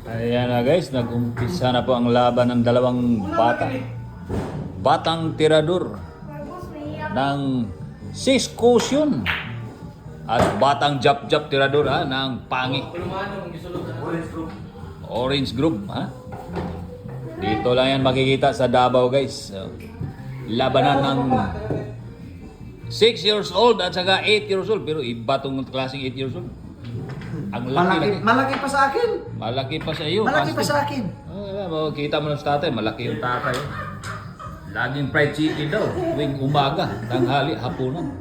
Ayan na guys, nag-umpisa na po ang laban ng dalawang bata. Batang tirador ng 6 cushion at batang jap-jap tirador ng pangi. Orange group ha. Dito lang yan makikita sa Davao guys. Labanan ng 6 years old at saka 8 years old. Pero iba tong klaseng 8 years old. Ang laki, malaki pa sa akin. Malaki pa sa iyo. Malaki pa sa akin. Kita mo na sa tatay, malaki yung tatay. Laging fried chicken daw. Tuwing umaga, tanghali, hapunan.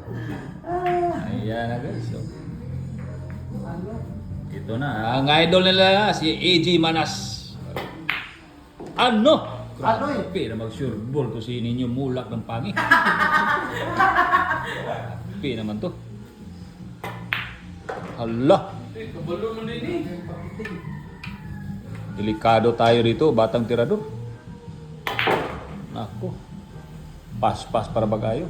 Ayan na guys. So, ito na. Ang idol nila si AJ Manas. Ano? Grabe na mag-sureball to si Ninyo Mulak ng pangi. Grabe naman to. Hala. Delikado tayo dito, batang tirador. Nako. Pas-pas para bagayo.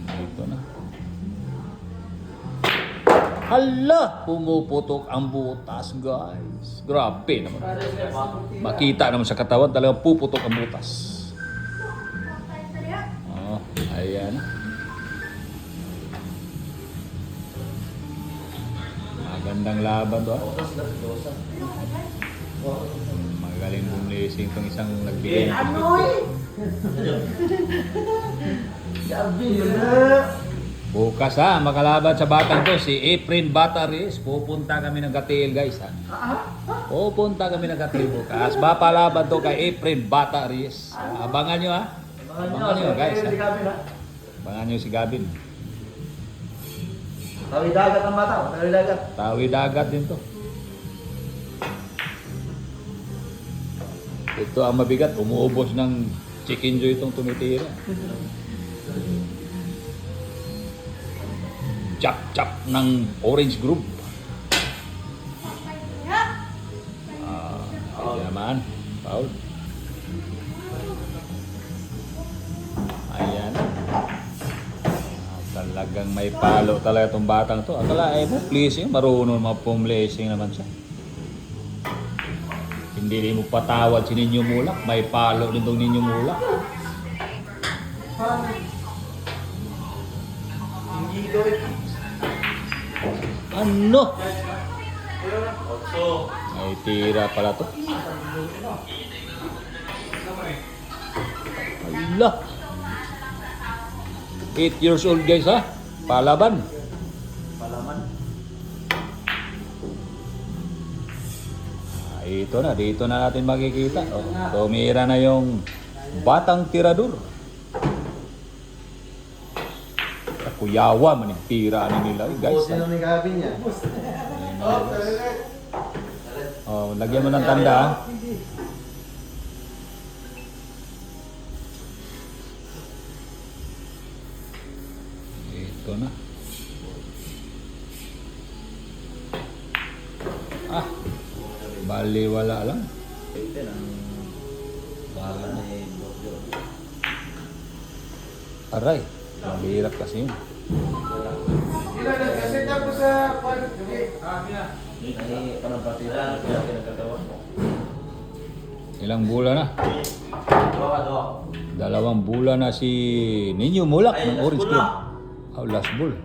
Ito na. Hala! Pumuputok ang butas, guys. Grabe naman. Makita naman sa katawan, talagang puputok ang butas. Oh, ayan. Magandang laban to. Magaling bumlising itong isang nagbigay. Bukas makalaban sa batang to, si Efren Bataris. Pupunta kami ng Gatil guys ha. Pupunta kami ng Gatil bukas. Mapalaban to kay Efren Bataris. Abangan nyo ha. Abangan nyo guys ha. Abangan nyo si Gavin. Tawi dagat ang bata, tawi dagat. Tawi dagat din to. Ito ang mabigat, umuubos ng chicken joy itong tumitira. Chap-chap ng orange group. Naman, Paul. Ayan. Talagang may palo talaga itong batang to. Akala mo, pleasing, marunong mapumblessing naman siya. Hindi mo patawad si Ninyo Mulak. May palo din itong Ninyo Mulak. Ano? Ay tira pala to. Ala. 8 years old guys ha. Palaban. Ito na, dito na natin makikita. Tumira na yung batang tirador. Kuyawa man yung tira nila guys. Sino ni Gavin niya? Lagyan mo ng tanda ha. Ito na. Bali wala lang. Aray, mahirap kasi yun. Ilang bulan na? 2 bulan na si Ninyo Mulak ng Orange Club. Last ball.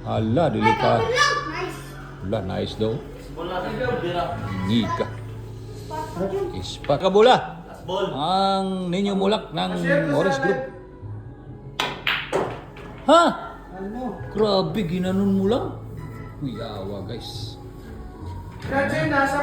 Hala, delikado. Hala, nice daw. Ngika. Ispat ka bola. Ang Ninyo Mulak ng Orange Group. Ha? Grabe, ginanon mo lang. Kuyawa guys. Nasa